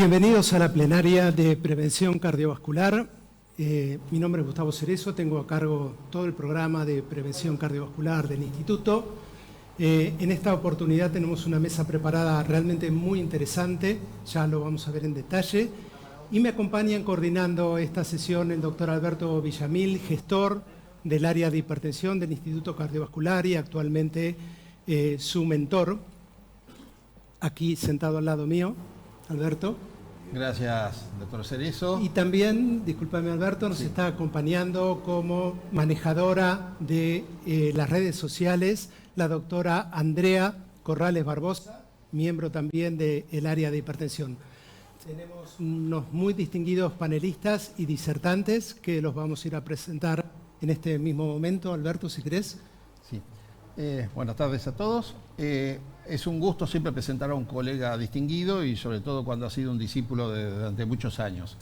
Bienvenidos a la plenaria de prevención cardiovascular. Mi nombre es Gustavo Cerezo, tengo a cargo todo el programa de prevención cardiovascular del Instituto. En esta oportunidad tenemos una mesa preparada realmente muy interesante, ya lo vamos a ver en detalle. Y me acompañan coordinando esta sesión el doctor Alberto Villamil, gestor del área de hipertensión del Instituto Cardiovascular y actualmente su mentor, aquí sentado al lado mío. Alberto. Gracias, doctor Cerezo. Y también, discúlpame Alberto, nos está acompañando como manejadora de las redes sociales la doctora Andrea Corrales Barbosa, miembro también del área de hipertensión. Tenemos unos muy distinguidos panelistas y disertantes que los vamos a ir a presentar en este mismo momento. Alberto, si querés. Sí. Buenas tardes a todos. Es un gusto siempre presentar a un colega distinguido y sobre todo cuando ha sido un discípulo durante muchos años.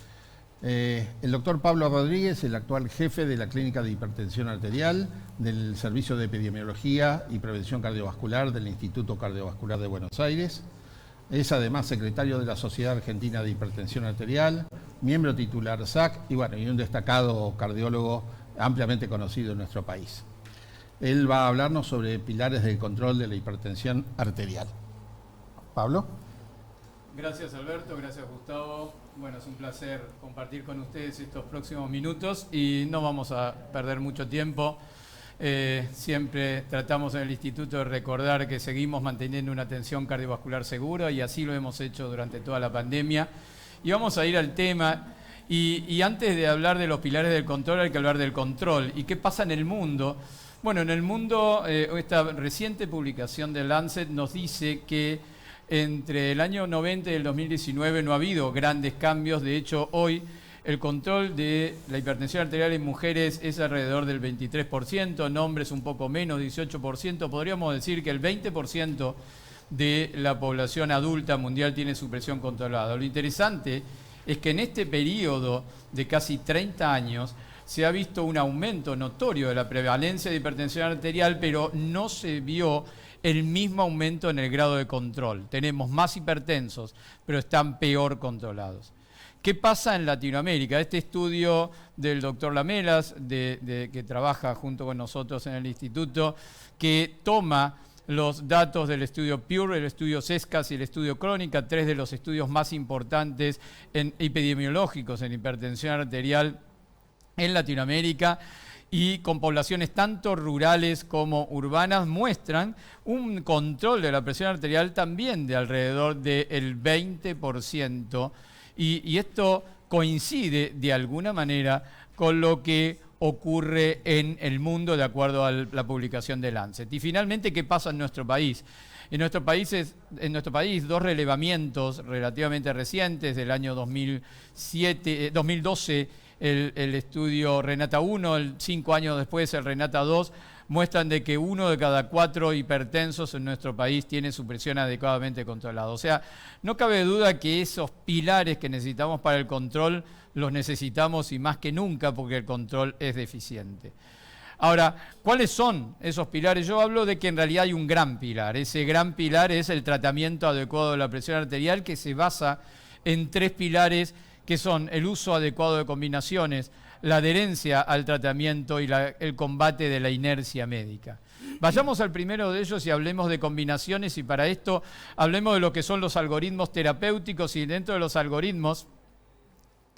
El doctor Pablo Rodríguez, el actual jefe de la Clínica de Hipertensión Arterial del Servicio de Epidemiología y Prevención Cardiovascular del Instituto Cardiovascular de Buenos Aires. Es además secretario de la Sociedad Argentina de Hipertensión Arterial, miembro titular SAC y un destacado cardiólogo ampliamente conocido en nuestro país. Él va a hablarnos sobre pilares del control de la hipertensión arterial. Pablo. Gracias Alberto, gracias Gustavo. Bueno, es un placer compartir con ustedes estos próximos minutos y no vamos a perder mucho tiempo. Siempre tratamos en el instituto de recordar que seguimos manteniendo una atención cardiovascular segura y así lo hemos hecho durante toda la pandemia. Y vamos a ir al tema. Y antes de hablar de los pilares del control hay que hablar del control. ¿Y qué pasa en el mundo? Bueno, en el mundo, esta reciente publicación de Lancet nos dice que entre el año 90 y el 2019 no ha habido grandes cambios. De hecho, hoy el control de la hipertensión arterial en mujeres es alrededor del 23%, en hombres un poco menos, 18%. Podríamos decir que el 20% de la población adulta mundial tiene su presión controlada. Lo interesante es que en este periodo de casi 30 años se ha visto un aumento notorio de la prevalencia de hipertensión arterial, pero no se vio el mismo aumento en el grado de control. Tenemos más hipertensos, pero están peor controlados. ¿Qué pasa en Latinoamérica? Este estudio del doctor Lamelas, que trabaja junto con nosotros en el instituto, que toma los datos del estudio PURE, el estudio CESCAS y el estudio Crónica, tres de los estudios más importantes epidemiológicos en hipertensión arterial en Latinoamérica y con poblaciones tanto rurales como urbanas, muestran un control de la presión arterial también de alrededor del 20%. Y esto coincide de alguna manera con lo que ocurre en el mundo de acuerdo a la publicación de Lancet. Y finalmente, ¿qué pasa en nuestro país? En nuestro país, dos relevamientos relativamente recientes del año 2012, el estudio RENATA 1, 5 años después el RENATA 2, muestran de que 1 de cada 4 hipertensos en nuestro país tiene su presión adecuadamente controlada. O sea, no cabe duda que esos pilares que necesitamos para el control los necesitamos y más que nunca porque el control es deficiente. Ahora, ¿cuáles son esos pilares? Yo hablo de que en realidad hay un gran pilar. Ese gran pilar es el tratamiento adecuado de la presión arterial, que se basa en 3 pilares que son el uso adecuado de combinaciones, la adherencia al tratamiento y el combate de la inercia médica. Vayamos al primero de ellos y hablemos de combinaciones, y para esto hablemos de lo que son los algoritmos terapéuticos. Y dentro de los algoritmos,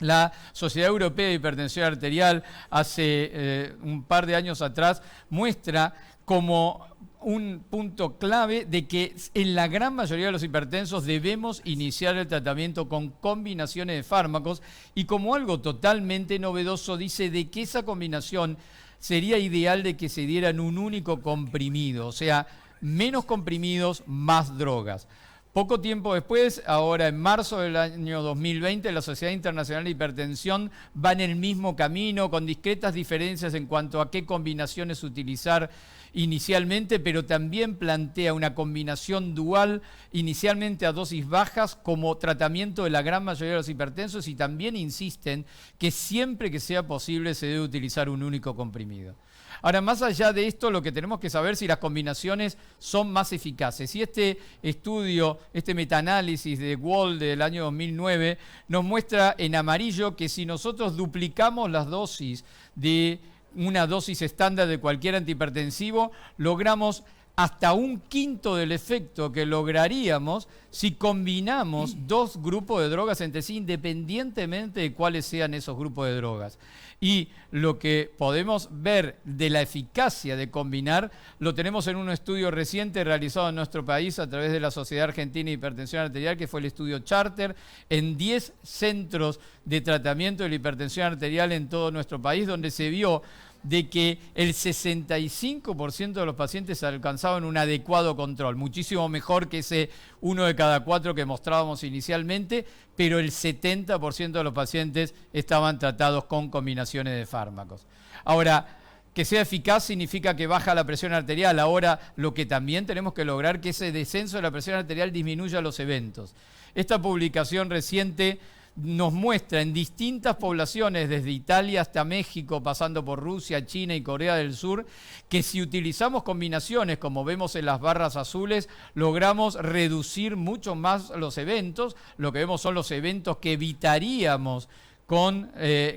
la Sociedad Europea de Hipertensión Arterial hace un par de años atrás muestra como un punto clave de que en la gran mayoría de los hipertensos debemos iniciar el tratamiento con combinaciones de fármacos, y como algo totalmente novedoso dice de que esa combinación sería ideal de que se diera en un único comprimido, o sea, menos comprimidos, más drogas. Poco tiempo después, ahora en marzo del año 2020, la Sociedad Internacional de Hipertensión va en el mismo camino, con discretas diferencias en cuanto a qué combinaciones utilizar inicialmente, pero también plantea una combinación dual, inicialmente a dosis bajas, como tratamiento de la gran mayoría de los hipertensos, y también insisten que siempre que sea posible se debe utilizar un único comprimido. Ahora, más allá de esto, lo que tenemos que saber es si las combinaciones son más eficaces. Y este estudio, este metaanálisis de Wall del año 2009, nos muestra en amarillo que si nosotros duplicamos las dosis de una dosis estándar de cualquier antihipertensivo, logramos hasta 1/5 del efecto que lograríamos si combinamos dos grupos de drogas entre sí, independientemente de cuáles sean esos grupos de drogas. Y lo que podemos ver de la eficacia de combinar lo tenemos en un estudio reciente realizado en nuestro país a través de la Sociedad Argentina de Hipertensión Arterial, que fue el estudio Charter, en 10 centros de tratamiento de la hipertensión arterial en todo nuestro país, donde se vio de que el 65% de los pacientes alcanzaban un adecuado control, muchísimo mejor que ese 1 de cada 4 que mostrábamos inicialmente, pero el 70% de los pacientes estaban tratados con combinaciones de fármacos. Ahora, que sea eficaz significa que baja la presión arterial. Ahora, lo que también tenemos que lograr es que ese descenso de la presión arterial disminuya los eventos. Esta publicación reciente nos muestra en distintas poblaciones, desde Italia hasta México, pasando por Rusia, China y Corea del Sur, que si utilizamos combinaciones, como vemos en las barras azules, logramos reducir mucho más los eventos. Lo que vemos son los eventos que evitaríamos con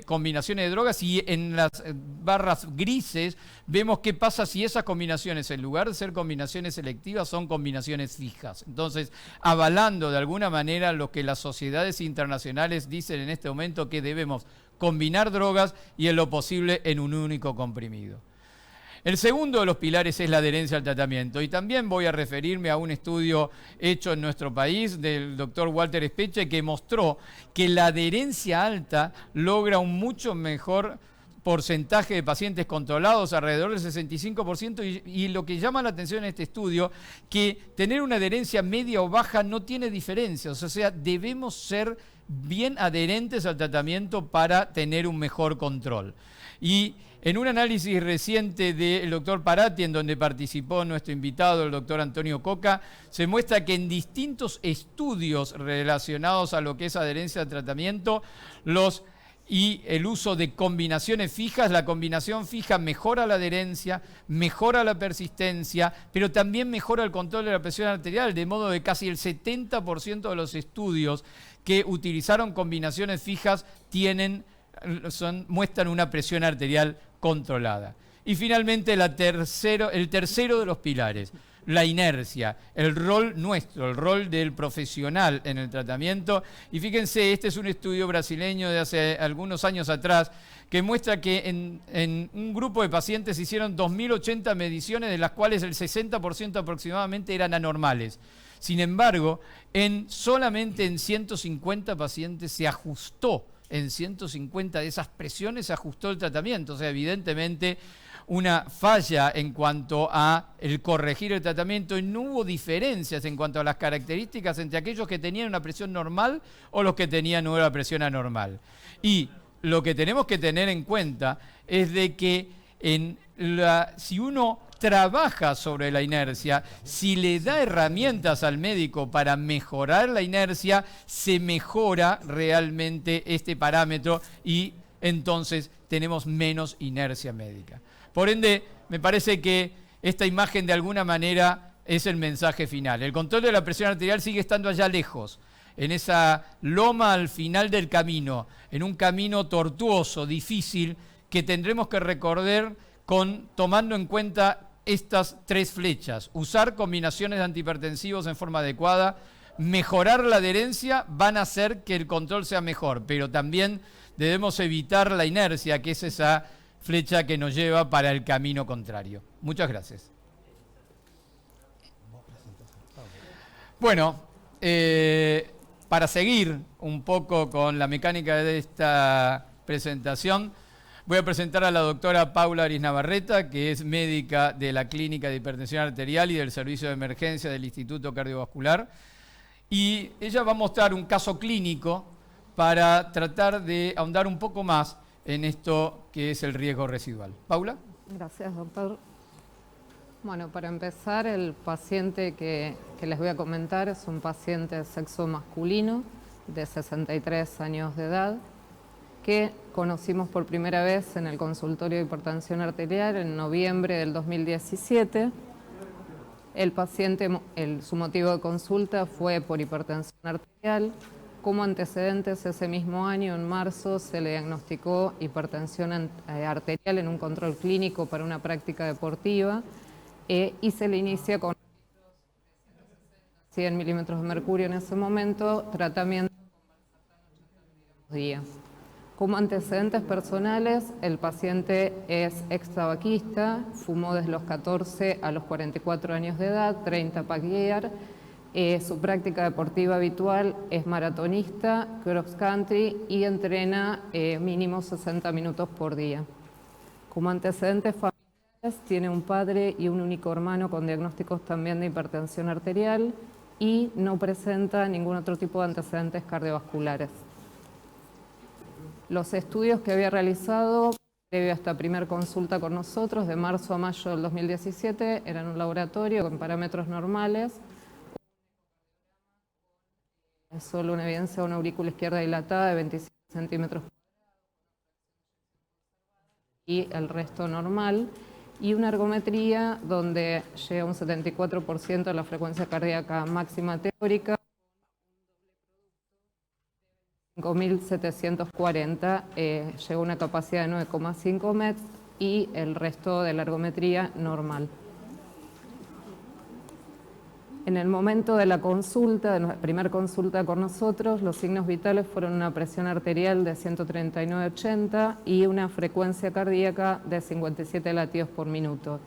combinaciones de drogas, y en las barras grises vemos qué pasa si esas combinaciones, en lugar de ser combinaciones selectivas, son combinaciones fijas. Entonces, avalando de alguna manera lo que las sociedades internacionales dicen en este momento, que debemos combinar drogas y en lo posible en un único comprimido. El segundo de los pilares es la adherencia al tratamiento, y también voy a referirme a un estudio hecho en nuestro país del doctor Walter Speche, que mostró que la adherencia alta logra un mucho mejor porcentaje de pacientes controlados, alrededor del 65%, y lo que llama la atención en este estudio, que tener una adherencia media o baja no tiene diferencia, o sea, debemos ser bien adherentes al tratamiento para tener un mejor control. Y en un análisis reciente del doctor Parati, en donde participó nuestro invitado, el doctor Antonio Coca, se muestra que en distintos estudios relacionados a lo que es adherencia al tratamiento y el uso de combinaciones fijas, la combinación fija mejora la adherencia, mejora la persistencia, pero también mejora el control de la presión arterial, de modo que casi el 70% de los estudios que utilizaron combinaciones fijas muestran una presión arterial controlada. Y finalmente el tercero de los pilares, la inercia, el rol nuestro, el rol del profesional en el tratamiento. Y fíjense, este es un estudio brasileño de hace algunos años atrás, que muestra que en un grupo de pacientes se hicieron 2080 mediciones, de las cuales el 60% aproximadamente eran anormales. Sin embargo, solamente en 150 pacientes se ajustó, en 150 de esas presiones se ajustó el tratamiento. O sea, evidentemente una falla en cuanto a el corregir el tratamiento, y no hubo diferencias en cuanto a las características entre aquellos que tenían una presión normal o los que tenían una presión anormal. Y lo que tenemos que tener en cuenta es de que si uno trabaja sobre la inercia, si le da herramientas al médico para mejorar la inercia, se mejora realmente este parámetro y entonces tenemos menos inercia médica. Por ende, me parece que esta imagen de alguna manera es el mensaje final. El control de la presión arterial sigue estando allá lejos, en esa loma al final del camino, en un camino tortuoso, difícil, que tendremos que recorrer tomando en cuenta estas 3 flechas: usar combinaciones de antihipertensivos en forma adecuada, mejorar la adherencia, van a hacer que el control sea mejor, pero también debemos evitar la inercia, que es esa flecha que nos lleva para el camino contrario. Muchas gracias. Bueno, para seguir un poco con la mecánica de esta presentación, voy a presentar a la doctora Paula Aris Navarreta, que es médica de la Clínica de Hipertensión Arterial y del Servicio de Emergencia del Instituto Cardiovascular. Y ella va a mostrar un caso clínico para tratar de ahondar un poco más en esto que es el riesgo residual. Paula. Gracias, doctor. Bueno, para empezar, el paciente que les voy a comentar es un paciente de sexo masculino de 63 años de edad. que conocimos por primera vez en el consultorio de hipertensión arterial en noviembre del 2017. El paciente, su motivo de consulta fue por hipertensión arterial. Como antecedentes, ese mismo año, en marzo, se le diagnosticó hipertensión arterial en un control clínico para una práctica deportiva y se le inicia con 100 milímetros de mercurio en ese momento, tratamiento día. Como antecedentes personales, el paciente es ex-tabaquista, fumó desde los 14 a los 44 años de edad, 30 pack year. Su práctica deportiva habitual es maratonista, cross country y entrena mínimo 60 minutos por día. Como antecedentes familiares, tiene un padre y un único hermano con diagnósticos también de hipertensión arterial y no presenta ningún otro tipo de antecedentes cardiovasculares. Los estudios que había realizado previo a esta primera consulta con nosotros, de marzo a mayo del 2017, eran un laboratorio con parámetros normales, solo una evidencia de una aurícula izquierda dilatada de 27 centímetros y el resto normal, y una ergometría donde llega un 74% de la frecuencia cardíaca máxima teórica, 5.740, llegó a una capacidad de 9,5 METs y el resto de la ergometría normal. En el momento de la consulta, de la primera consulta con nosotros, los signos vitales fueron una presión arterial de 139/80 y una frecuencia cardíaca de 57 latidos por minuto.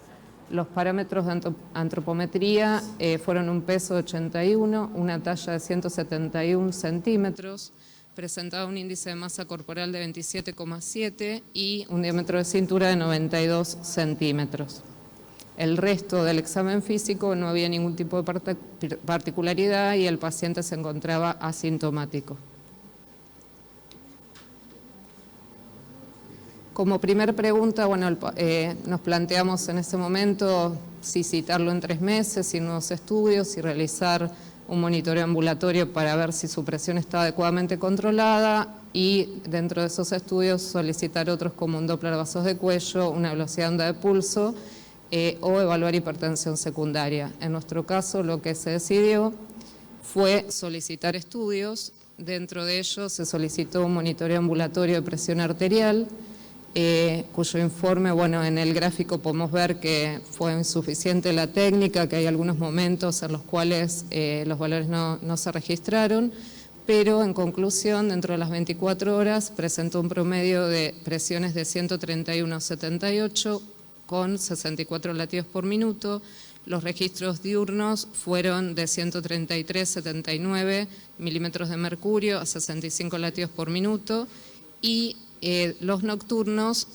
Los parámetros de antropometría fueron un peso de 81, una talla de 171 centímetros, presentaba un índice de masa corporal de 27,7 y un diámetro de cintura de 92 centímetros. El resto del examen físico no había ningún tipo de particularidad y el paciente se encontraba asintomático. Como primer pregunta, bueno, nos planteamos en ese momento si citarlo en 3 meses, si nuevos estudios, si realizar un monitoreo ambulatorio para ver si su presión está adecuadamente controlada y dentro de esos estudios solicitar otros como un Doppler de vasos de cuello, una velocidad de onda de pulso o evaluar hipertensión secundaria. En nuestro caso lo que se decidió fue solicitar estudios. Dentro de ellos se solicitó un monitoreo ambulatorio de presión arterial, cuyo informe, bueno, en el gráfico podemos ver que fue insuficiente la técnica, que hay algunos momentos en los cuales los valores no se registraron, pero en conclusión, dentro de las 24 horas presentó un promedio de presiones de 131/78 con 64 latidos por minuto. Los registros diurnos fueron de 133/79 milímetros de mercurio a 65 latidos por minuto y los nocturnos,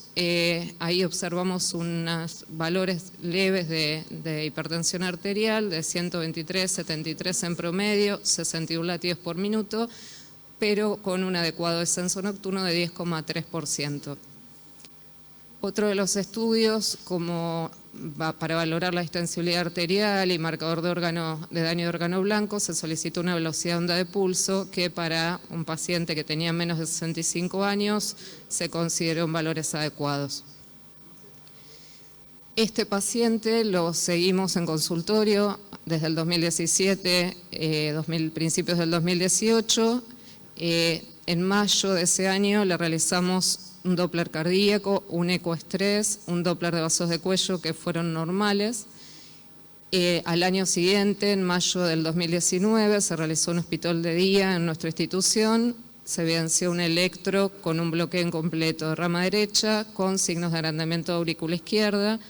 ahí observamos unos valores leves de hipertensión arterial de 123/73 en promedio, 61 latidos por minuto, pero con un adecuado descenso nocturno de 10,3%. Otro de los estudios, como para valorar la extensibilidad arterial y marcador de daño de órgano blanco, se solicitó una velocidad de onda de pulso que para un paciente que tenía menos de 65 años se consideró en valores adecuados. Este paciente lo seguimos en consultorio desde el 2017, principios del 2018. En mayo de ese año le realizamos un Doppler cardíaco, un ecoestrés, un Doppler de vasos de cuello que fueron normales. Al año siguiente, en mayo del 2019, se realizó un hospital de día en nuestra institución, se evidenció un electro con un bloqueo incompleto de rama derecha, con signos de agrandamiento de aurícula izquierda,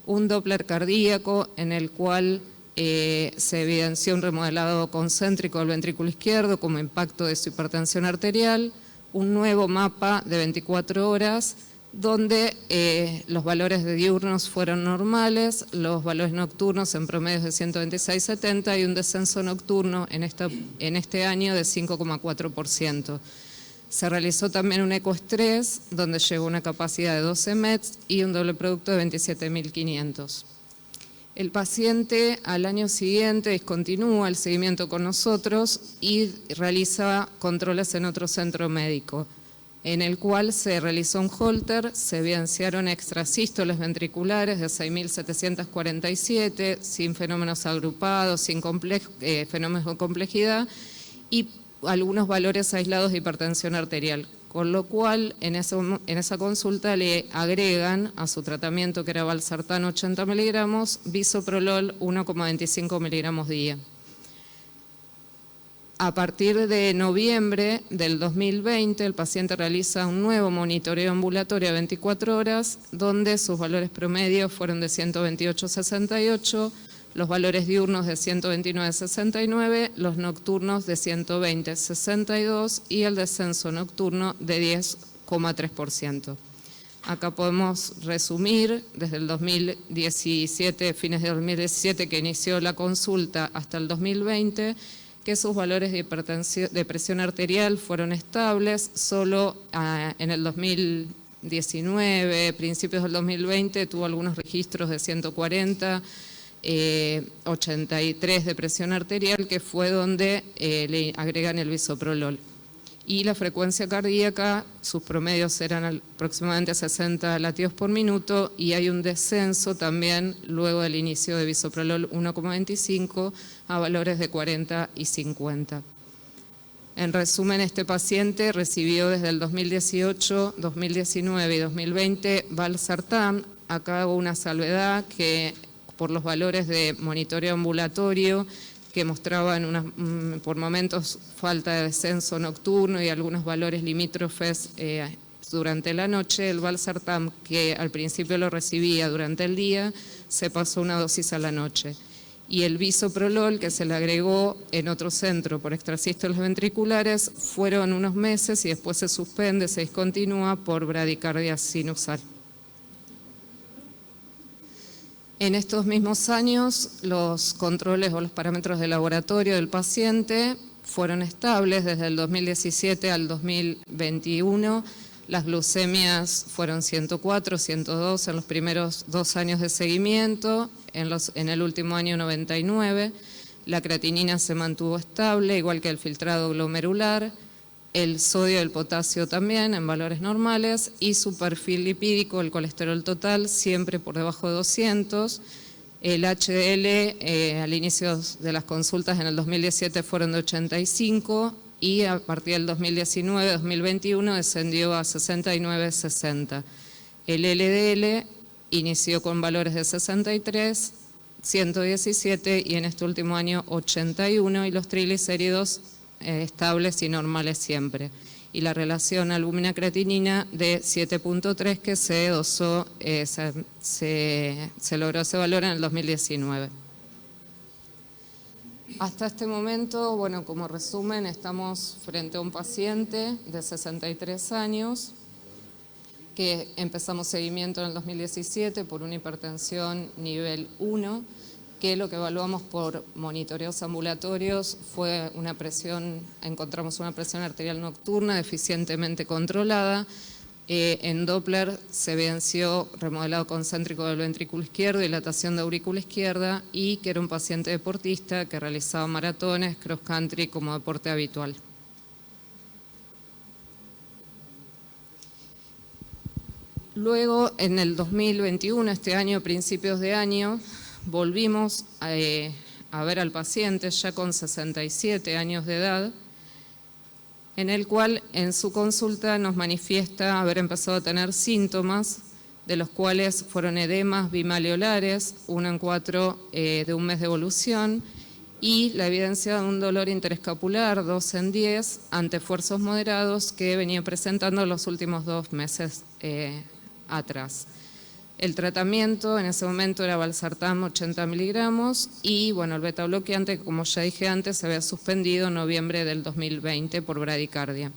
un Doppler cardíaco en el cual se evidenció un remodelado concéntrico del ventrículo izquierdo como impacto de su hipertensión arterial, un nuevo mapa de 24 horas donde los valores de diurnos fueron normales, los valores nocturnos en promedios de 126/70 y un descenso nocturno en este año de 5,4%. Se realizó también un ecoestrés donde llegó una capacidad de 12 METs y un doble producto de 27.500. El paciente al año siguiente discontinúa el seguimiento con nosotros y realiza controles en otro centro médico. en el cual se realizó un Holter, se evidenciaron extrasístoles ventriculares de 6.747, sin fenómenos agrupados, sin fenómenos de complejidad, y algunos valores aislados de hipertensión arterial, con lo cual en esa consulta le agregan a su tratamiento, que era valsartán 80 miligramos, bisoprolol 1,25 miligramos día. A partir de noviembre del 2020, el paciente realiza un nuevo monitoreo ambulatorio a 24 horas, donde sus valores promedios fueron de 128,68, los valores diurnos de 129,69, los nocturnos de 120,62 y el descenso nocturno de 10,3%. Acá podemos resumir desde el 2017, fines de 2017, que inició la consulta, hasta el 2020, que sus valores de presión arterial fueron estables. Solo en el 2019, principios del 2020, tuvo algunos registros de 140, 83 de presión arterial, que fue donde le agregan el bisoprolol. Y la frecuencia cardíaca, sus promedios eran aproximadamente 60 latidos por minuto, y hay un descenso también luego del inicio de bisoprolol 1,25 a valores de 40 y 50. En resumen, este paciente recibió desde el 2018, 2019 y 2020 valsartán. Acá hago una salvedad que por los valores de monitoreo ambulatorio, que mostraban por momentos falta de descenso nocturno y algunos valores limítrofes durante la noche, el valsartán, que al principio lo recibía durante el día, se pasó una dosis a la noche. Y el bisoprolol, que se le agregó en otro centro por extrasístoles ventriculares, fueron unos meses y después se suspende, se discontinúa por bradicardia sinusal. En estos mismos años, los controles o los parámetros de laboratorio del paciente fueron estables desde el 2017 al 2021. Las glucemias fueron 104, 102 en los primeros 2 años de seguimiento, en el último año 99. La creatinina se mantuvo estable, igual que el filtrado glomerular. El sodio y el potasio también en valores normales, y su perfil lipídico, el colesterol total, siempre por debajo de 200. El HDL al inicio de las consultas en el 2017 fueron de 85 y a partir del 2019-2021 descendió a 69-60. El LDL inició con valores de 63, 117 y en este último año 81, y los triglicéridos estables y normales siempre. Y la relación albúmina-creatinina de 7.3, que se dosó, se logró ese valor en el 2019. Hasta este momento, bueno, como resumen, estamos frente a un paciente de 63 años que empezamos seguimiento en el 2017 por una hipertensión nivel 1, que lo que evaluamos por monitoreos ambulatorios fue encontramos una presión arterial nocturna deficientemente controlada. En Doppler se evidenció remodelado concéntrico del ventrículo izquierdo, dilatación de aurícula izquierda, y que era un paciente deportista que realizaba maratones, cross country como deporte habitual. Luego, en el 2021, este año, principios de año, volvimos a ver al paciente ya con 67 años de edad, en el cual en su consulta nos manifiesta haber empezado a tener síntomas, de los cuales fueron edemas bimaleolares, 1 en 4 de un mes de evolución, y la evidencia de un dolor interescapular, 2 en 10, ante esfuerzos moderados, que venía presentando los últimos 2 meses atrás. El tratamiento en ese momento era valsartán 80 miligramos y bueno, el beta bloqueante, como ya dije antes, se había suspendido en noviembre del 2020 por bradicardia.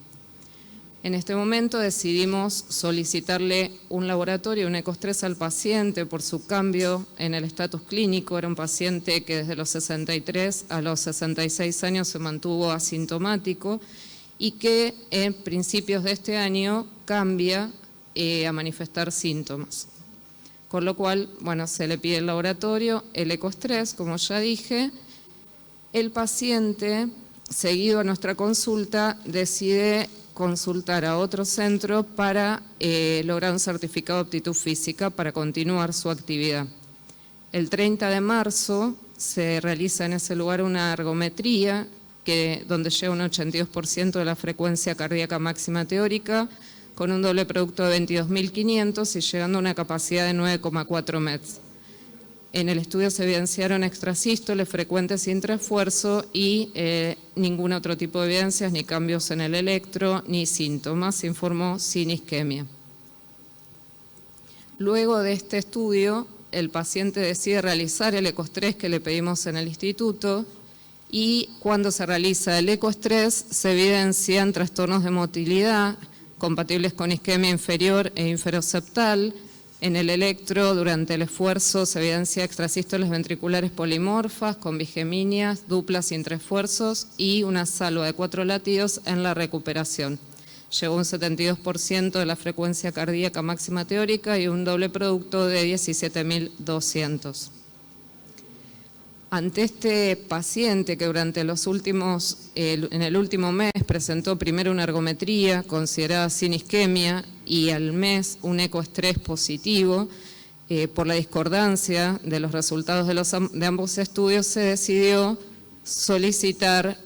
En este momento decidimos solicitarle un laboratorio, un ecostrés al paciente por su cambio en el estatus clínico. Era un paciente que desde los 63 a los 66 años se mantuvo asintomático y que en principios de este año cambia a manifestar síntomas. Con lo cual, bueno, se le pide el laboratorio, el ecostrés, como ya dije. El paciente, seguido a nuestra consulta, decide consultar a otro centro para lograr un certificado de aptitud física para continuar su actividad. El 30 de marzo se realiza en ese lugar una ergometría donde llega un 82% de la frecuencia cardíaca máxima teórica, con un doble producto de 22.500 y llegando a una capacidad de 9,4 METs. En el estudio se evidenciaron extrasístoles frecuentes sin refuerzo y ningún otro tipo de evidencias, ni cambios en el electro, ni síntomas. Se informó sin isquemia. Luego de este estudio, el paciente decide realizar el ecoestrés que le pedimos en el instituto, y cuando se realiza el ecoestrés se evidencian trastornos de motilidad compatibles con isquemia inferior e inferoseptal. En el electro, durante el esfuerzo, se evidencia extrasístoles ventriculares polimorfas con bigeminias duplas sin refuerzos y una salva de 4 latidos en la recuperación. Llegó un 72% de la frecuencia cardíaca máxima teórica y un doble producto de 17.200. Ante este paciente que durante en el último mes presentó primero una ergometría considerada sin isquemia y al mes un ecoestrés positivo, por la discordancia de los resultados de ambos estudios se decidió solicitar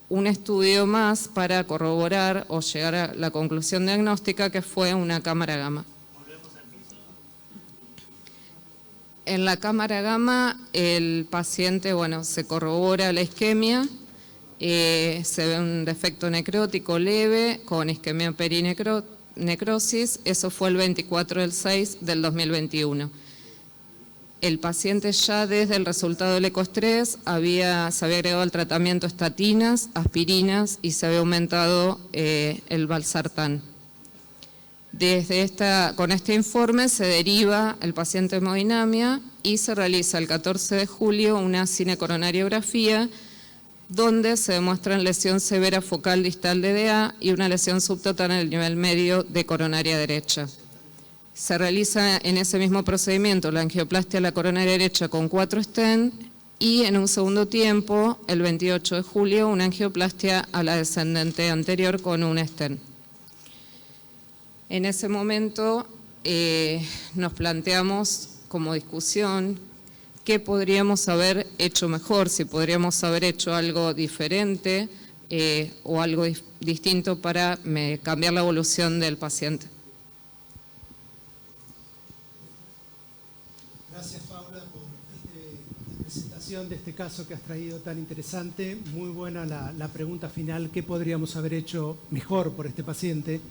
un estudio más para corroborar o llegar a la conclusión diagnóstica, que fue una cámara gamma. En la cámara gamma el paciente, se corrobora la isquemia, se ve un defecto necrótico leve con isquemia perinecrosis, eso fue el 24/6/2021. El paciente ya desde el resultado del ecoestrés se había agregado al tratamiento estatinas, aspirinas y se había aumentado el valsartán. Con este informe se deriva el paciente a hemodinamia y se realiza el 14 de julio una cinecoronariografía donde se demuestra lesión severa focal distal de DA y una lesión subtotal en el nivel medio de coronaria derecha. Se realiza en ese mismo procedimiento la angioplastia a la coronaria derecha con 4 stent y en un segundo tiempo, el 28 de julio, una angioplastia a la descendente anterior con un stent. En ese momento nos planteamos como discusión qué podríamos haber hecho mejor, si podríamos haber hecho algo diferente o algo distinto para cambiar la evolución del paciente. Gracias, Paula, por la presentación de este caso que has traído tan interesante. Muy buena la pregunta final, ¿qué podríamos haber hecho mejor por este paciente?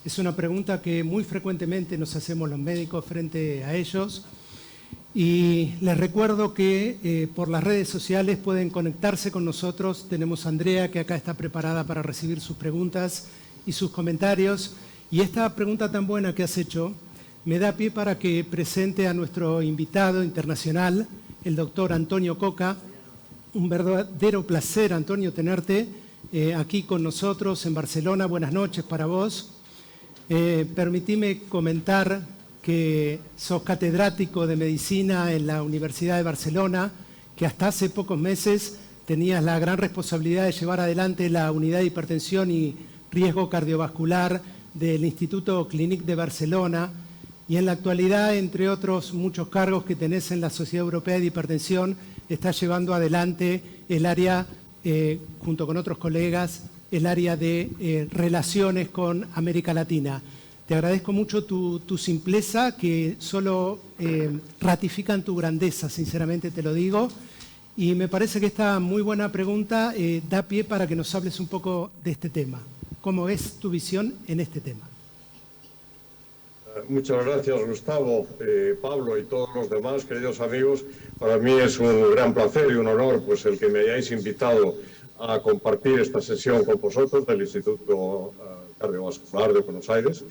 Es una pregunta que muy frecuentemente nos hacemos los médicos frente a ellos. Y les recuerdo que por las redes sociales pueden conectarse con nosotros. Tenemos a Andrea, que acá está preparada para recibir sus preguntas y sus comentarios. Y esta pregunta tan buena que has hecho me da pie para que presente a nuestro invitado internacional, el doctor Antonio Coca. Un verdadero placer, Antonio, tenerte aquí con nosotros en Barcelona. Buenas noches para vos. Permitime comentar que sos catedrático de medicina en la Universidad de Barcelona, que hasta hace pocos meses tenías la gran responsabilidad de llevar adelante la unidad de hipertensión y riesgo cardiovascular del Instituto Clínic de Barcelona, y en la actualidad, entre otros muchos cargos que tenés en la Sociedad Europea de Hipertensión, estás llevando adelante el área, junto con otros colegas, el área de relaciones con América Latina. Te agradezco mucho tu simpleza, que solo ratifican tu grandeza, sinceramente te lo digo. Y me parece que esta muy buena pregunta da pie para que nos hables un poco de este tema. ¿Cómo es tu visión en este tema? Muchas gracias, Gustavo, Pablo y todos los demás, queridos amigos. Para mí es un gran placer y un honor pues, el que me hayáis invitado a compartir esta sesión con vosotros del Instituto Cardiovascular de Buenos Aires.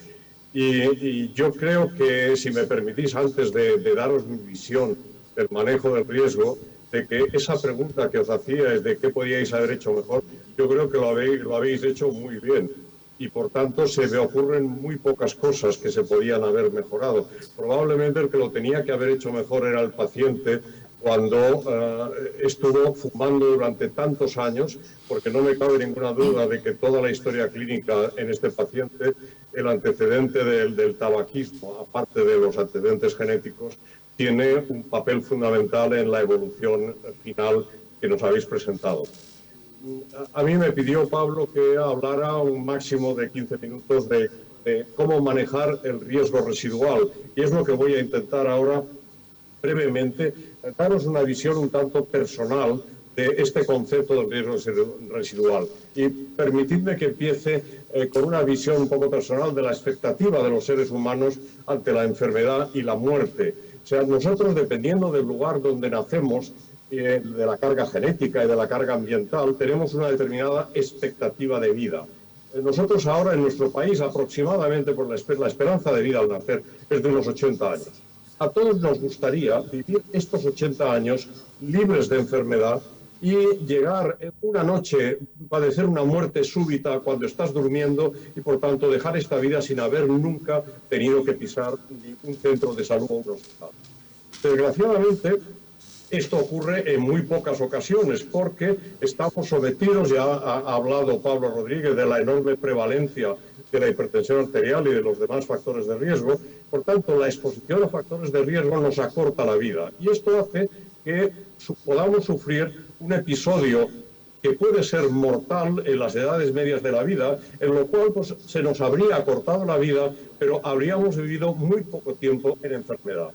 Y yo creo que, si me permitís, antes de daros mi visión del manejo del riesgo, de que esa pregunta que os hacía es de qué podíais haber hecho mejor, yo creo que lo habéis hecho muy bien. Y por tanto se me ocurren muy pocas cosas que se podían haber mejorado. Probablemente el que lo tenía que haber hecho mejor era el paciente, cuando estuvo fumando durante tantos años, porque no me cabe ninguna duda de que toda la historia clínica en este paciente, el antecedente del tabaquismo, aparte de los antecedentes genéticos, tiene un papel fundamental en la evolución final que nos habéis presentado. A mí me pidió Pablo que hablara un máximo de 15 minutos de cómo manejar el riesgo residual, y es lo que voy a intentar ahora brevemente, daros una visión un tanto personal de este concepto del riesgo residual. Y permitidme que empiece con una visión un poco personal de la expectativa de los seres humanos ante la enfermedad y la muerte. O sea, nosotros, dependiendo del lugar donde nacemos, de la carga genética y de la carga ambiental, tenemos una determinada expectativa de vida. Nosotros ahora en nuestro país, aproximadamente por la esperanza de vida al nacer es de unos 80 años. A todos nos gustaría vivir estos 80 años libres de enfermedad y llegar una noche, padecer una muerte súbita cuando estás durmiendo y, por tanto, dejar esta vida sin haber nunca tenido que pisar un centro de salud o un hospital. Desgraciadamente, esto ocurre en muy pocas ocasiones porque estamos sometidos, ya ha hablado Pablo Rodríguez de la enorme prevalencia de la hipertensión arterial y de los demás factores de riesgo. Por tanto, la exposición a factores de riesgo nos acorta la vida y esto hace que podamos sufrir un episodio que puede ser mortal en las edades medias de la vida, en lo cual pues, se nos habría acortado la vida, pero habríamos vivido muy poco tiempo en enfermedad.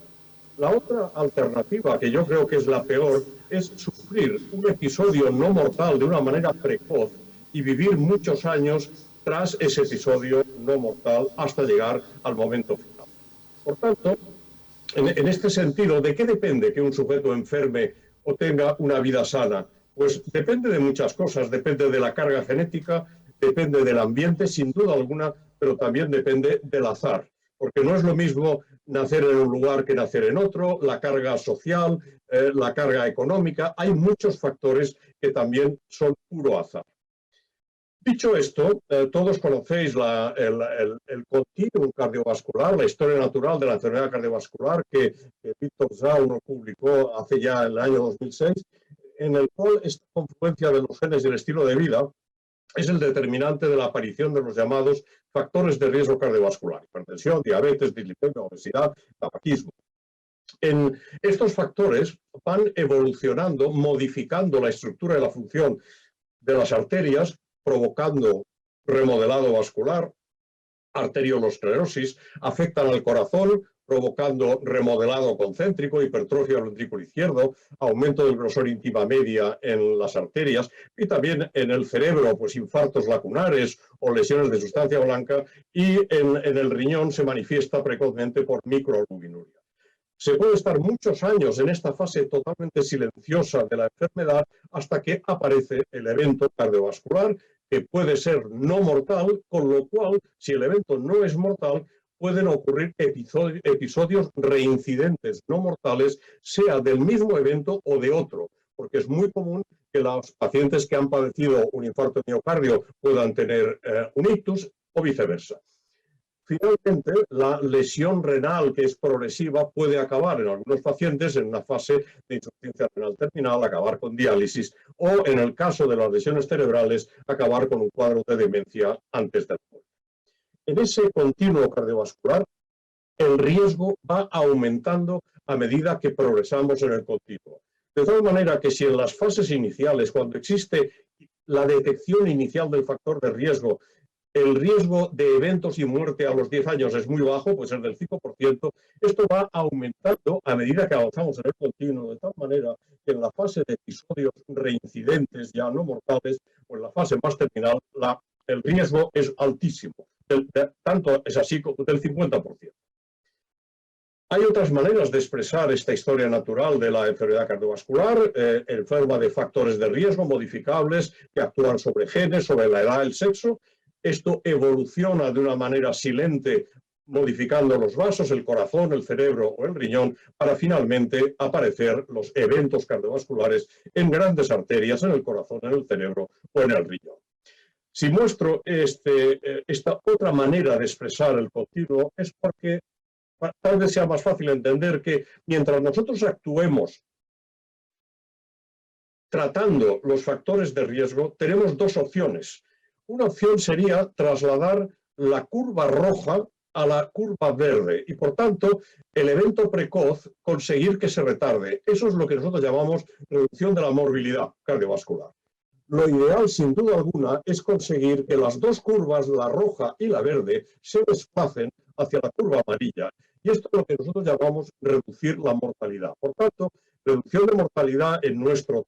La otra alternativa, que yo creo que es la peor, es sufrir un episodio no mortal de una manera precoz y vivir muchos años tras ese episodio no mortal hasta llegar al momento final. Por tanto, en este sentido, ¿de qué depende que un sujeto enferme o tenga una vida sana? Pues depende de muchas cosas, depende de la carga genética, depende del ambiente, sin duda alguna, pero también depende del azar. Porque no es lo mismo nacer en un lugar que nacer en otro, la carga social, la carga económica, hay muchos factores que también son puro azar. Dicho esto, todos conocéis el continuum cardiovascular, la historia natural de la enfermedad cardiovascular que Victor Zauno publicó hace ya en el año 2006, en el cual esta confluencia de los genes y el estilo de vida es el determinante de la aparición de los llamados factores de riesgo cardiovascular: hipertensión, diabetes, dislipidemia, obesidad, tabaquismo. En estos factores van evolucionando, modificando la estructura y la función de las arterias, provocando remodelado vascular, arteriolosclerosis, afectan al corazón, provocando remodelado concéntrico, hipertrofia del ventrículo izquierdo, aumento del grosor íntima media en las arterias y también en el cerebro, pues infartos lacunares o lesiones de sustancia blanca, y en el riñón se manifiesta precozmente por microalbuminuria. Se puede estar muchos años en esta fase totalmente silenciosa de la enfermedad hasta que aparece el evento cardiovascular, que puede ser no mortal, con lo cual, si el evento no es mortal, pueden ocurrir episodios reincidentes no mortales, sea del mismo evento o de otro, porque es muy común que los pacientes que han padecido un infarto de miocardio puedan tener un ictus o viceversa. Finalmente, la lesión renal, que es progresiva, puede acabar en algunos pacientes en una fase de insuficiencia renal terminal, acabar con diálisis, o en el caso de las lesiones cerebrales, acabar con un cuadro de demencia antes de la muerte. En ese continuo cardiovascular, el riesgo va aumentando a medida que progresamos en el continuo. De tal manera que si en las fases iniciales, cuando existe la detección inicial del factor de riesgo, el riesgo de eventos y muerte a los 10 años es muy bajo, puede ser del 5%, esto va aumentando a medida que avanzamos en el continuo, de tal manera que en la fase de episodios reincidentes, ya no mortales, o en la fase más terminal, el riesgo es altísimo, tanto es así como del 50%. Hay otras maneras de expresar esta historia natural de la enfermedad cardiovascular, en forma de factores de riesgo modificables que actúan sobre genes, sobre la edad, el sexo. Esto evoluciona de una manera silente, modificando los vasos, el corazón, el cerebro o el riñón, para finalmente aparecer los eventos cardiovasculares en grandes arterias, en el corazón, en el cerebro o en el riñón. Si muestro esta otra manera de expresar el continuo, es porque tal vez sea más fácil entender que mientras nosotros actuemos tratando los factores de riesgo, tenemos dos opciones. Una opción sería trasladar la curva roja a la curva verde y, por tanto, el evento precoz conseguir que se retarde. Eso es lo que nosotros llamamos reducción de la morbilidad cardiovascular. Lo ideal, sin duda alguna, es conseguir que las dos curvas, la roja y la verde, se desplacen hacia la curva amarilla. Y esto es lo que nosotros llamamos reducir la mortalidad. Por tanto, reducción de mortalidad en nuestra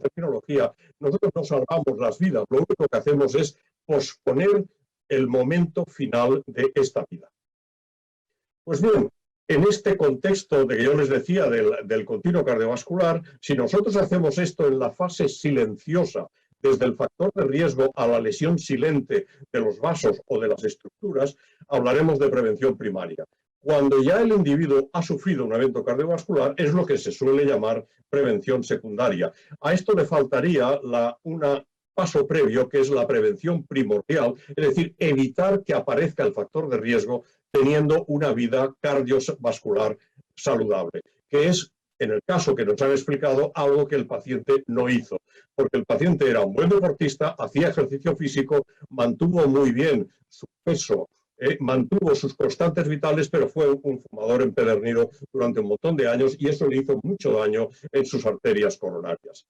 terminología, nosotros no salvamos las vidas, lo único que hacemos es posponer el momento final de esta vida. Pues bien, en este contexto de que yo les decía del continuo cardiovascular, si nosotros hacemos esto en la fase silenciosa, desde el factor de riesgo a la lesión silente de los vasos o de las estructuras, hablaremos de prevención primaria. Cuando ya el individuo ha sufrido un evento cardiovascular, es lo que se suele llamar prevención secundaria. A esto le faltaría un paso previo, que es la prevención primordial, es decir, evitar que aparezca el factor de riesgo teniendo una vida cardiovascular saludable, que es, en el caso que nos han explicado, algo que el paciente no hizo, porque el paciente era un buen deportista, hacía ejercicio físico, mantuvo muy bien su peso, mantuvo sus constantes vitales, pero fue un fumador empedernido durante un montón de años y eso le hizo mucho daño en sus arterias coronarias.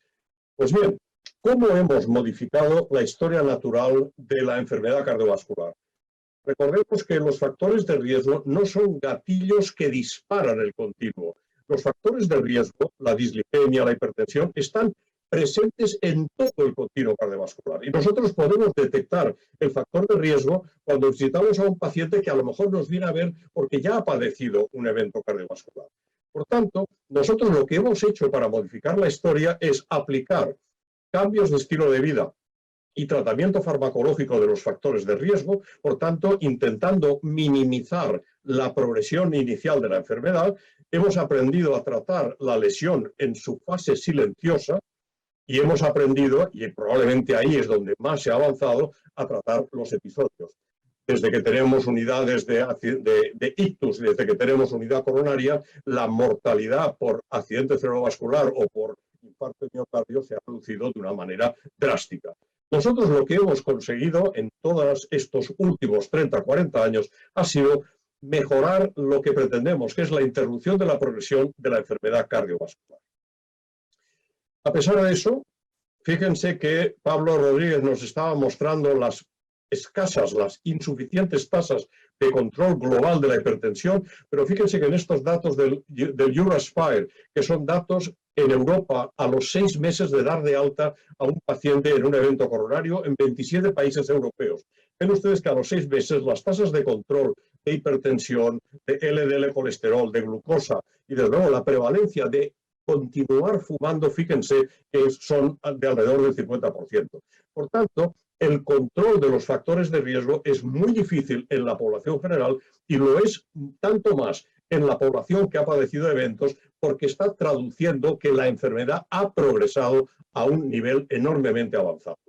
Pues bien, ¿cómo hemos modificado la historia natural de la enfermedad cardiovascular? Recordemos que los factores de riesgo no son gatillos que disparan el continuo. Los factores de riesgo, la dislipemia, la hipertensión, están presentes en todo el continuo cardiovascular. Y nosotros podemos detectar el factor de riesgo cuando visitamos a un paciente que a lo mejor nos viene a ver porque ya ha padecido un evento cardiovascular. Por tanto, nosotros lo que hemos hecho para modificar la historia es aplicar cambios de estilo de vida y tratamiento farmacológico de los factores de riesgo, por tanto, intentando minimizar la progresión inicial de la enfermedad, hemos aprendido a tratar la lesión en su fase silenciosa y hemos aprendido, y probablemente ahí es donde más se ha avanzado, a tratar los episodios. Desde que tenemos unidades de ictus, desde que tenemos unidad coronaria, la mortalidad por accidente cerebrovascular o por infarto de miocardio se ha reducido de una manera drástica. Nosotros lo que hemos conseguido en todos estos últimos 30, 40 años ha sido mejorar lo que pretendemos, que es la interrupción de la progresión de la enfermedad cardiovascular. A pesar de eso, fíjense que Pablo Rodríguez nos estaba mostrando las escasas, las insuficientes tasas de control global de la hipertensión, pero fíjense que en estos datos del Eurospire, que son datos en Europa a los 6 meses de dar de alta a un paciente en un evento coronario en 27 países europeos. Ven ustedes que a los 6 meses las tasas de control de hipertensión, de LDL colesterol, de glucosa y desde luego la prevalencia de continuar fumando, fíjense que son de alrededor del 50%. Por tanto, el control de los factores de riesgo es muy difícil en la población general y lo es tanto más en la población que ha padecido eventos porque está traduciendo que la enfermedad ha progresado a un nivel enormemente avanzado.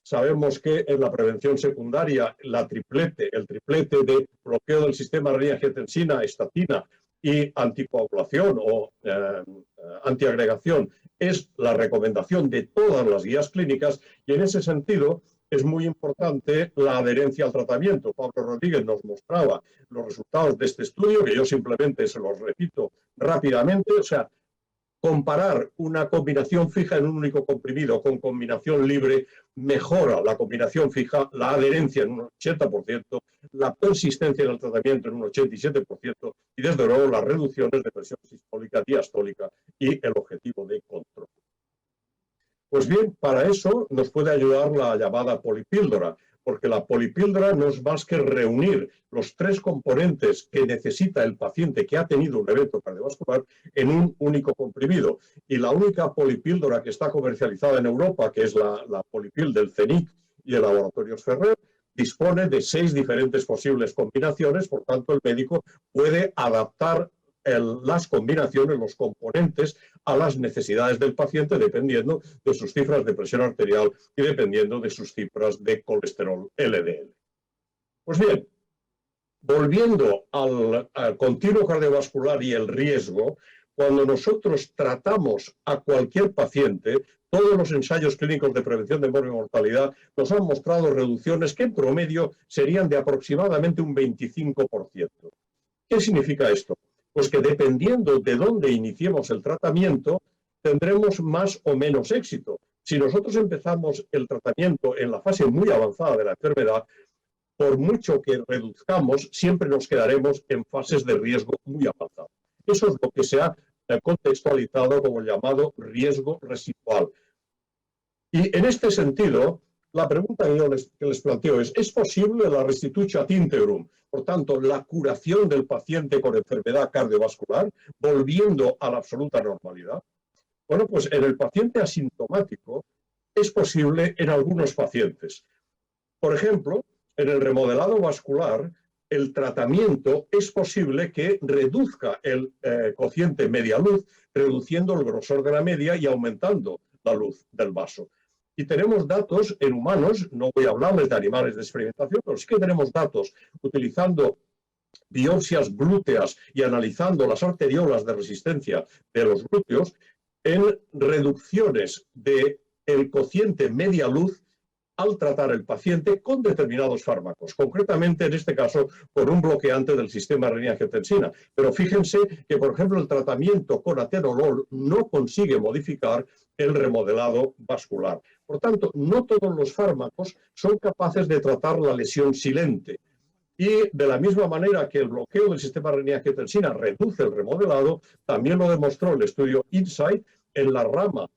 Sabemos que en la prevención secundaria el triplete de bloqueo del sistema renina-angiotensina, estatina y anticoagulación o antiagregación es la recomendación de todas las guías clínicas y en ese sentido es muy importante la adherencia al tratamiento. Pablo Rodríguez nos mostraba los resultados de este estudio, que yo simplemente se los repito rápidamente. O sea, comparar una combinación fija en un único comprimido con combinación libre mejora la combinación fija, la adherencia en un 80%, la persistencia en el tratamiento en un 87% y desde luego las reducciones de presión sistólica, diastólica y el objetivo de control. Pues bien, para eso nos puede ayudar la llamada polipíldora, porque la polipíldora no es más que reunir los 3 componentes que necesita el paciente que ha tenido un evento cardiovascular en un único comprimido. Y la única polipíldora que está comercializada en Europa, que es la polipil del CENIC y de Laboratorios Ferrer, dispone de 6 diferentes posibles combinaciones, por tanto el médico puede adaptar las combinaciones, los componentes a las necesidades del paciente dependiendo de sus cifras de presión arterial y dependiendo de sus cifras de colesterol LDL. Pues bien, volviendo al continuo cardiovascular y el riesgo, Cuando nosotros tratamos a cualquier paciente, todos los ensayos clínicos de prevención de mortalidad nos han mostrado reducciones que en promedio serían de aproximadamente un 25%. ¿Qué significa esto? Pues que dependiendo de dónde iniciemos el tratamiento, tendremos más o menos éxito. Si nosotros empezamos el tratamiento en la fase muy avanzada de la enfermedad, por mucho que reduzcamos, siempre nos quedaremos en fases de riesgo muy avanzado. Eso es lo que se ha contextualizado como el llamado riesgo residual. Y en este sentido, la pregunta que les planteo ¿es posible la restitutio ad integrum? Por tanto, la curación del paciente con enfermedad cardiovascular, volviendo a la absoluta normalidad. Bueno, pues en el paciente asintomático es posible en algunos pacientes. Por ejemplo, en el remodelado vascular, el tratamiento es posible que reduzca el cociente media luz, reduciendo el grosor de la media y aumentando la luz del vaso. Y tenemos datos en humanos, no voy a hablarles de animales de experimentación, pero sí que tenemos datos utilizando biopsias glúteas y analizando las arteriolas de resistencia de los glúteos en reducciones del cociente media luz al tratar el paciente con determinados fármacos, concretamente en este caso con un bloqueante del sistema renina-angiotensina. Pero fíjense que, por ejemplo, el tratamiento con atenolol no consigue modificar el remodelado vascular. Por tanto, no todos los fármacos son capaces de tratar la lesión silente. Y de la misma manera que el bloqueo del sistema renina-angiotensina reduce el remodelado, también lo demostró el estudio INSIGHT en la rama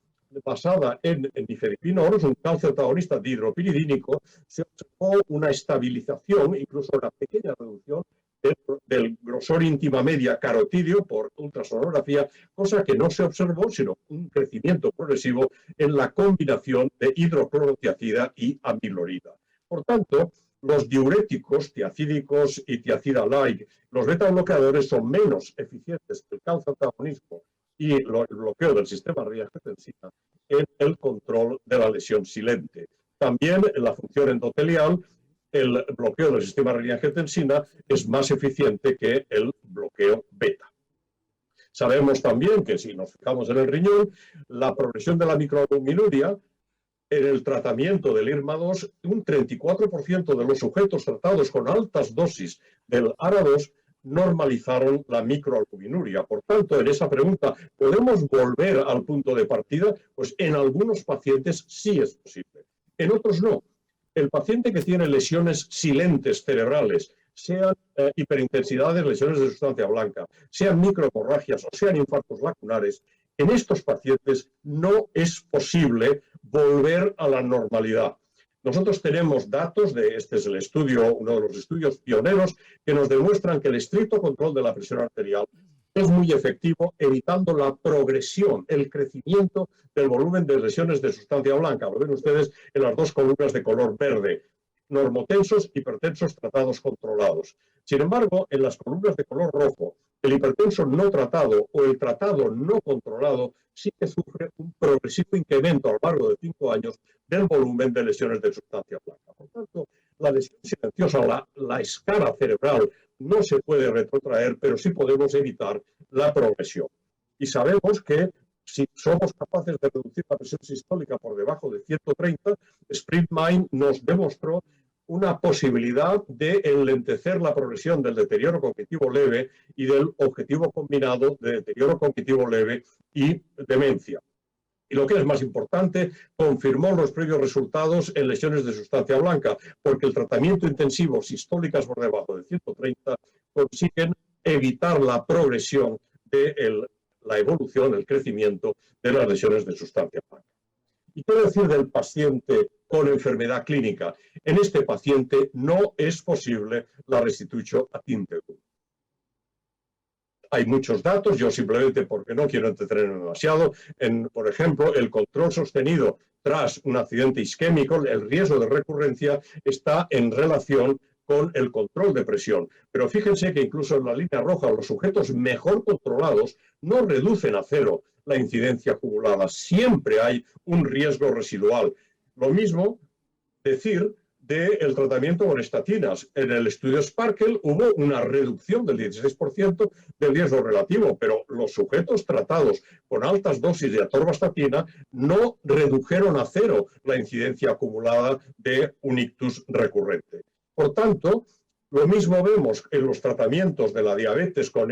basada en nifedipinol, un calcio antagonista dihidropiridínico, se observó una estabilización, incluso una pequeña reducción del grosor íntima media carotidio por ultrasonografía, cosa que no se observó, sino un crecimiento progresivo en la combinación de hidroclorotiazida y amilorida. Por tanto, los diuréticos, tiacídicos y tiacida-like, los beta-bloqueadores son menos eficientes que el calcio antagonismo y el bloqueo del sistema renina-angiotensina en el control de la lesión silente. También en la función endotelial, el bloqueo del sistema renina-angiotensina es más eficiente que el bloqueo beta. Sabemos también que si nos fijamos en el riñón, la progresión de la microalbuminuria en el tratamiento del IRMA2, un 34% de los sujetos tratados con altas dosis del ARA2 normalizaron la microalbuminuria. Por tanto, en esa pregunta, ¿podemos volver al punto de partida? Pues en algunos pacientes sí es posible, en otros no. El paciente que tiene lesiones silentes cerebrales, sean hiperintensidades, lesiones de sustancia blanca, sean microhemorragias o sean infartos lacunares, en estos pacientes no es posible volver a la normalidad. Nosotros tenemos datos, este es el estudio, uno de los estudios pioneros, que nos demuestran que el estricto control de la presión arterial es muy efectivo, evitando la progresión, el crecimiento del volumen de lesiones de sustancia blanca. Lo ven ustedes en las dos columnas de color verde, normotensos, hipertensos, tratados controlados. Sin embargo, en las columnas de color rojo, el hipertenso no tratado o el tratado no controlado sí que sufre un progresivo incremento a lo largo de 5 años del volumen de lesiones de sustancia blanca. Por tanto, la lesión silenciosa, la escara cerebral, no se puede retrotraer, pero sí podemos evitar la progresión. Y sabemos que si somos capaces de reducir la presión sistólica por debajo de 130, SprintMind nos demostró una posibilidad de enlentecer la progresión del deterioro cognitivo leve y del objetivo combinado de deterioro cognitivo leve y demencia. Y lo que es más importante, confirmó los previos resultados en lesiones de sustancia blanca, porque el tratamiento intensivo sistólicas por debajo de 130 consiguen evitar la progresión de la evolución, el crecimiento de las lesiones de sustancia blanca. ¿Y qué decir del paciente con enfermedad clínica? En este paciente no es posible la restitutio ad integrum. Hay muchos datos, yo simplemente porque no quiero entretenerme demasiado, por ejemplo, el control sostenido tras un accidente isquémico, el riesgo de recurrencia está en relación con el control de presión. Pero fíjense que incluso en la línea roja los sujetos mejor controlados no reducen a cero la incidencia acumulada. Siempre hay un riesgo residual. Lo mismo decir del tratamiento con estatinas. En el estudio Sparkle hubo una reducción del 16% del riesgo relativo, pero los sujetos tratados con altas dosis de atorvastatina no redujeron a cero la incidencia acumulada de un ictus recurrente. Por tanto, lo mismo vemos en los tratamientos de la diabetes con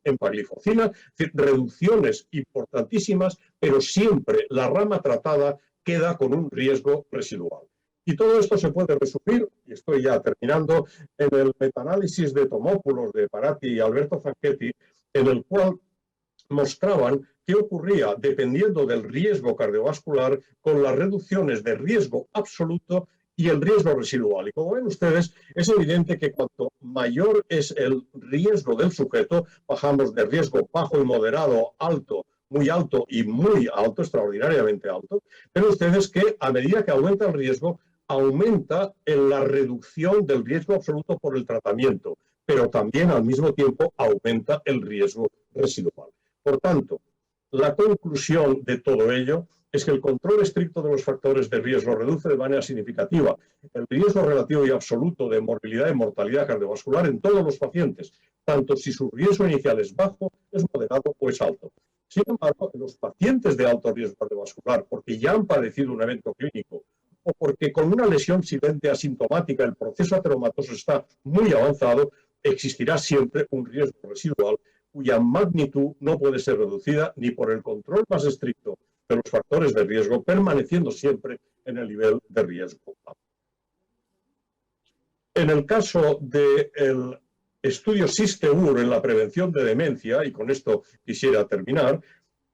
empagliflozina, es decir, reducciones importantísimas, pero siempre la rama tratada queda con un riesgo residual. Y todo esto se puede resumir, y estoy ya terminando, en el metaanálisis de Tomopoulos, de Parati y Alberto Zanchetti, en el cual mostraban qué ocurría dependiendo del riesgo cardiovascular con las reducciones de riesgo absoluto y el riesgo residual. Y como ven ustedes, es evidente que cuanto mayor es el riesgo del sujeto, bajamos de riesgo bajo y moderado, alto, muy alto y muy alto, extraordinariamente alto, pero ustedes que a medida que aumenta el riesgo, aumenta en la reducción del riesgo absoluto por el tratamiento, pero también al mismo tiempo aumenta el riesgo residual. Por tanto, la conclusión de todo ello es que el control estricto de los factores de riesgo reduce de manera significativa el riesgo relativo y absoluto de morbilidad y mortalidad cardiovascular en todos los pacientes, tanto si su riesgo inicial es bajo, es moderado o es alto. Sin embargo, en los pacientes de alto riesgo cardiovascular, porque ya han padecido un evento clínico o porque con una lesión silente asintomática el proceso ateromatoso está muy avanzado, existirá siempre un riesgo residual cuya magnitud no puede ser reducida ni por el control más estricto de los factores de riesgo, permaneciendo siempre en el nivel de riesgo. En el caso del estudio SISTEUR en la prevención de demencia, y con esto quisiera terminar,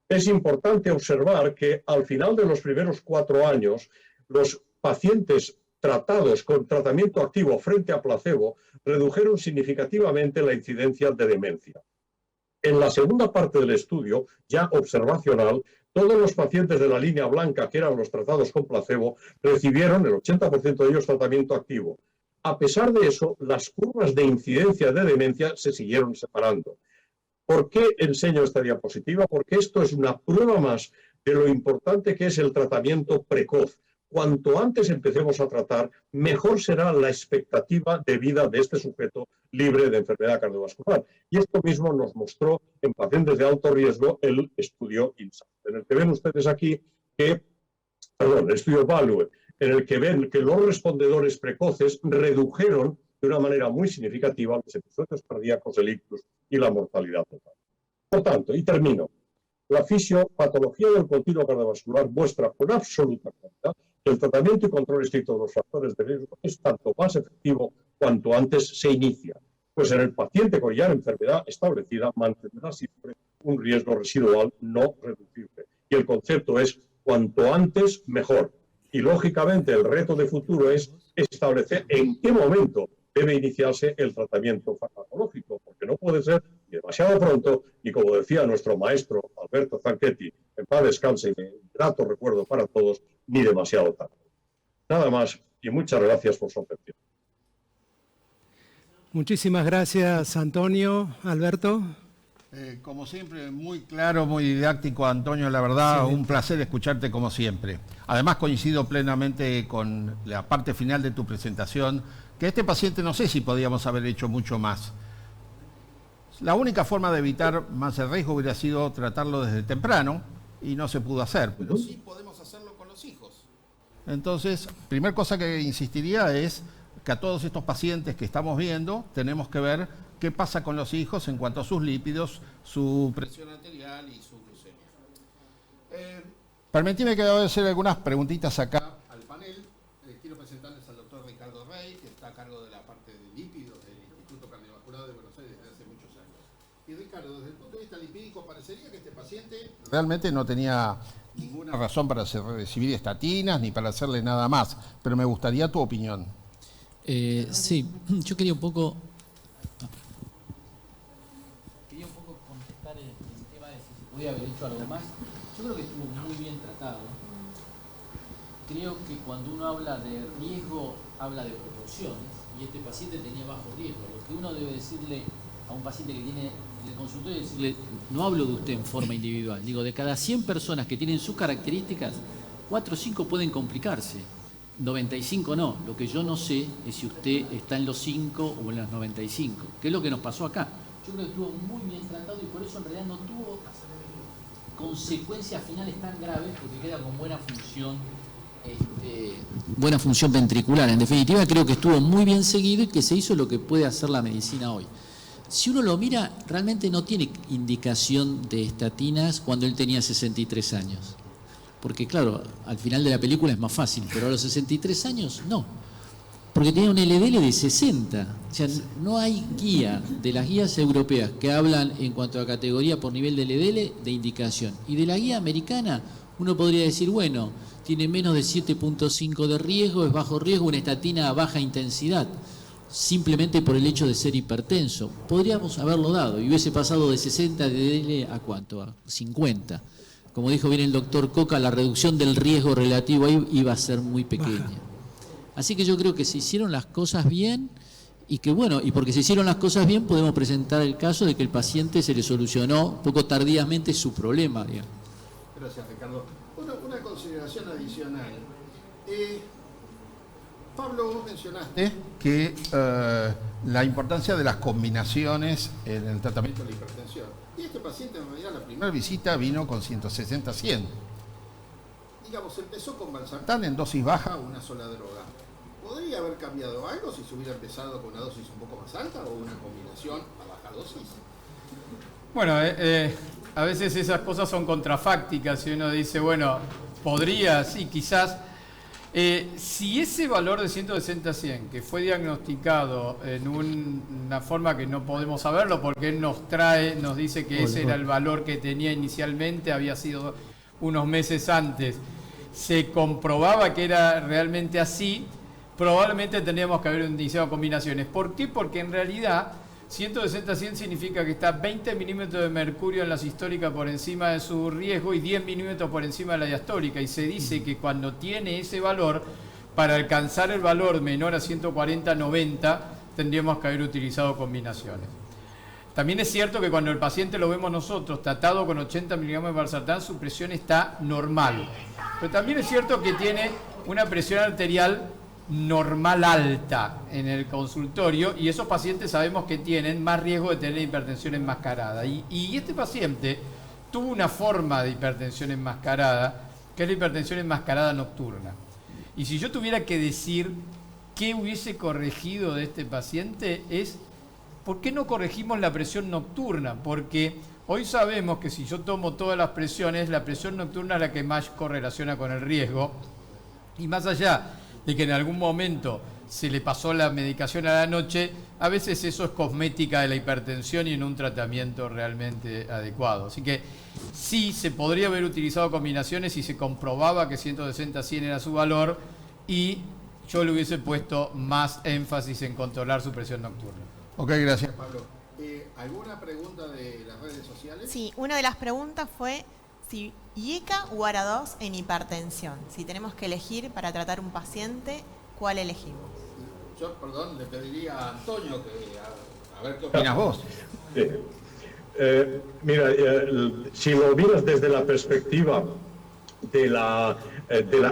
es importante observar que al final de los primeros 4 años, los pacientes tratados con tratamiento activo frente a placebo redujeron significativamente la incidencia de demencia. En la segunda parte del estudio, ya observacional, todos los pacientes de la línea blanca, que eran los tratados con placebo, recibieron, el 80% de ellos, tratamiento activo. A pesar de eso, las curvas de incidencia de demencia se siguieron separando. ¿Por qué enseño esta diapositiva? Porque esto es una prueba más de lo importante que es el tratamiento precoz. Cuanto antes empecemos a tratar, mejor será la expectativa de vida de este sujeto libre de enfermedad cardiovascular. Y esto mismo nos mostró en pacientes de alto riesgo el estudio INSAT, en el que ven ustedes aquí que, el estudio VALUE, en el que ven que los respondedores precoces redujeron de una manera muy significativa los episodios cardíacos, el ictus y la mortalidad total. Por tanto, y termino, la fisiopatología del continuo cardiovascular muestra con absoluta claridad que el tratamiento y control estricto de los factores de riesgo es tanto más efectivo cuanto antes se inicia, pues en el paciente con ya enfermedad establecida mantendrá siempre un riesgo residual no reducible. Y el concepto es cuanto antes mejor. Y lógicamente el reto de futuro es establecer en qué momento debe iniciarse el tratamiento farmacológico, porque no puede ser ni demasiado pronto, y como decía nuestro maestro Alberto Zanchetti, en paz descanse y grato recuerdo para todos, ni demasiado tarde. Nada más y muchas gracias por su atención. Muchísimas gracias, Antonio. Alberto. Como siempre, muy claro, muy didáctico, Antonio, la verdad, sí. Un placer escucharte como siempre. Además, coincido plenamente con la parte final de tu presentación, que este paciente no sé si podíamos haber hecho mucho más. La única forma de evitar más el riesgo hubiera sido tratarlo desde temprano, y no se pudo hacer, pero sí podemos hacerlo con los hijos. Entonces, primera cosa que insistiría es que a todos estos pacientes que estamos viendo, tenemos que ver qué pasa con los hijos en cuanto a sus lípidos, su presión arterial y su glucemia. Permitime que voy a hacer algunas preguntitas acá al panel. Quiero presentarles al doctor Ricardo Rey, que está a cargo de la parte de lípidos del Instituto Cardiovascular de Buenos Aires desde hace muchos años. Y Ricardo, desde el punto de vista lipídico, parecería que este paciente realmente no tenía ninguna razón para recibir estatinas ni para hacerle nada más, pero me gustaría tu opinión. Sí, yo quería un poco contestar el tema de si se podía haber hecho algo más. Yo creo que estuvo muy bien tratado. Creo que cuando uno habla de riesgo, habla de proporciones, y este paciente tenía bajo riesgo. Lo que uno debe decirle a un paciente que tiene en el consultorio es decirle, no hablo de usted en forma individual, digo, de cada 100 personas que tienen sus características, 4 o 5 pueden complicarse. 95 no, lo que yo no sé es si usted está en los 5 o en los 95, que es lo que nos pasó acá. Yo creo que estuvo muy bien tratado y por eso en realidad no tuvo consecuencias finales tan graves, porque queda con buena función ventricular. En definitiva, creo que estuvo muy bien seguido y que se hizo lo que puede hacer la medicina hoy. Si uno lo mira, realmente no tiene indicación de estatinas cuando él tenía 63 años. Porque claro, al final de la película es más fácil, pero a los 63 años no. Porque tenía un LDL de 60. O sea, no hay guía de las guías europeas que hablan en cuanto a categoría por nivel de LDL de indicación. Y de la guía americana, uno podría decir, bueno, tiene menos de 7.5 de riesgo, es bajo riesgo, una estatina a baja intensidad, simplemente por el hecho de ser hipertenso. Podríamos haberlo dado y hubiese pasado de 60 de LDL a ¿cuánto? A 50. Como dijo bien el doctor Coca, la reducción del riesgo relativo ahí iba a ser muy pequeña. Así que yo creo que se hicieron las cosas bien y que bueno, y porque se hicieron las cosas bien podemos presentar el caso de que el paciente se le solucionó un poco tardíamente su problema, digamos. Gracias, Ricardo. Una consideración adicional. Pablo, vos mencionaste que la importancia de las combinaciones en el tratamiento de la hipertensión. Y este paciente, en realidad, la primera visita vino con 160-100. Digamos, empezó con valsartán en dosis baja, una sola droga. ¿Podría haber cambiado algo si se hubiera empezado con una dosis un poco más alta o una combinación a baja dosis? Bueno, a veces esas cosas son contrafácticas y uno dice, bueno, podría, sí, quizás. Si ese valor de 160-100, que fue diagnosticado en una forma que no podemos saberlo, porque él nos dice que ese era el valor que tenía inicialmente, había sido unos meses antes, se comprobaba que era realmente así, probablemente tendríamos que haber iniciado combinaciones. ¿Por qué? Porque en realidad 160-100 significa que está 20 milímetros de mercurio en la sistólica por encima de su riesgo y 10 milímetros por encima de la diastólica. Y se dice que cuando tiene ese valor, para alcanzar el valor menor a 140-90, tendríamos que haber utilizado combinaciones. También es cierto que cuando el paciente lo vemos nosotros, tratado con 80 miligramos de valsartán, su presión está normal. Pero también es cierto que tiene una presión arterial normal alta en el consultorio y esos pacientes sabemos que tienen más riesgo de tener hipertensión enmascarada y este paciente tuvo una forma de hipertensión enmascarada que es la hipertensión enmascarada nocturna. Y si yo tuviera que decir qué hubiese corregido de este paciente es ¿por qué no corregimos la presión nocturna? Porque hoy sabemos que si yo tomo todas las presiones, la presión nocturna es la que más correlaciona con el riesgo y más allá de que en algún momento se le pasó la medicación a la noche, a veces eso es cosmética de la hipertensión y en un tratamiento realmente adecuado. Así que sí se podría haber utilizado combinaciones si se comprobaba que 160-100 era su valor y yo le hubiese puesto más énfasis en controlar su presión nocturna. Ok, gracias, Pablo. ¿Alguna pregunta de las redes sociales? Sí, una de las preguntas fue si IECA o ARA2 en hipertensión. Si tenemos que elegir para tratar un paciente, ¿cuál elegimos? Yo, perdón, le pediría a Antonio que a ver qué opinas vos. Sí. Mira, si lo miras desde la perspectiva de la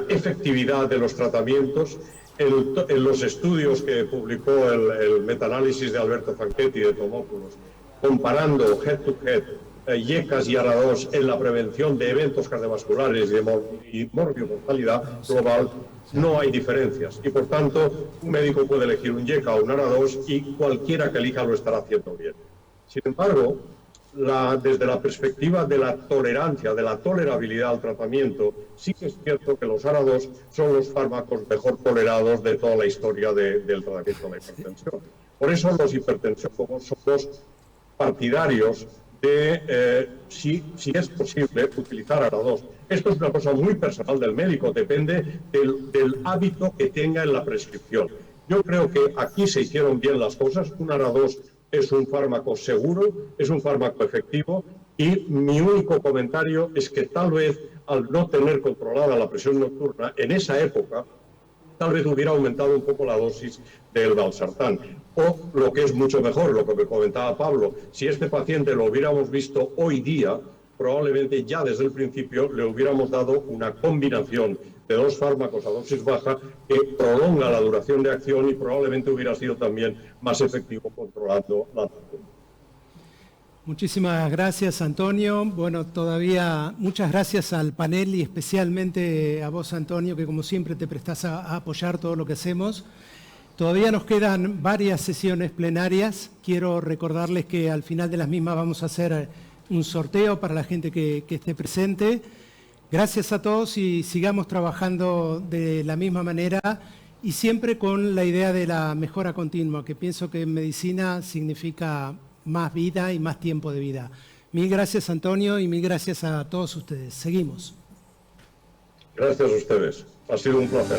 efectividad de los tratamientos, en los estudios que publicó el metaanálisis de Alberto Fanchetti y de Tomopoulos, comparando head-to-head IECAS y ARA2 en la prevención de eventos cardiovasculares y morbimortalidad global, no hay diferencias. Y por tanto, un médico puede elegir un IECA o un ARA2 y cualquiera que elija lo estará haciendo bien. Sin embargo, desde la perspectiva de la tolerancia, de la tolerabilidad al tratamiento, sí que es cierto que los ARA2 son los fármacos mejor tolerados de toda la historia del tratamiento de la hipertensión. Por eso los hipertensólogos somos partidarios de si es posible utilizar ARA2. Esto es una cosa muy personal del médico, depende del hábito que tenga en la prescripción. Yo creo que aquí se hicieron bien las cosas. Un ARA2 es un fármaco seguro, es un fármaco efectivo y mi único comentario es que tal vez al no tener controlada la presión nocturna en esa época, tal vez hubiera aumentado un poco la dosis del valsartán. O lo que es mucho mejor, lo que me comentaba Pablo, si este paciente lo hubiéramos visto hoy día, probablemente ya desde el principio le hubiéramos dado una combinación de 2 fármacos a dosis baja que prolonga la duración de acción y probablemente hubiera sido también más efectivo controlando la pandemia. Muchísimas gracias, Antonio. Bueno, todavía muchas gracias al panel y especialmente a vos, Antonio, que como siempre te prestás a apoyar todo lo que hacemos. Todavía nos quedan varias sesiones plenarias. Quiero recordarles que al final de las mismas vamos a hacer un sorteo para la gente que esté presente. Gracias a todos y sigamos trabajando de la misma manera y siempre con la idea de la mejora continua, que pienso que en medicina significa más vida y más tiempo de vida. Mil gracias, Antonio, y mil gracias a todos ustedes. Seguimos. Gracias a ustedes. Ha sido un placer.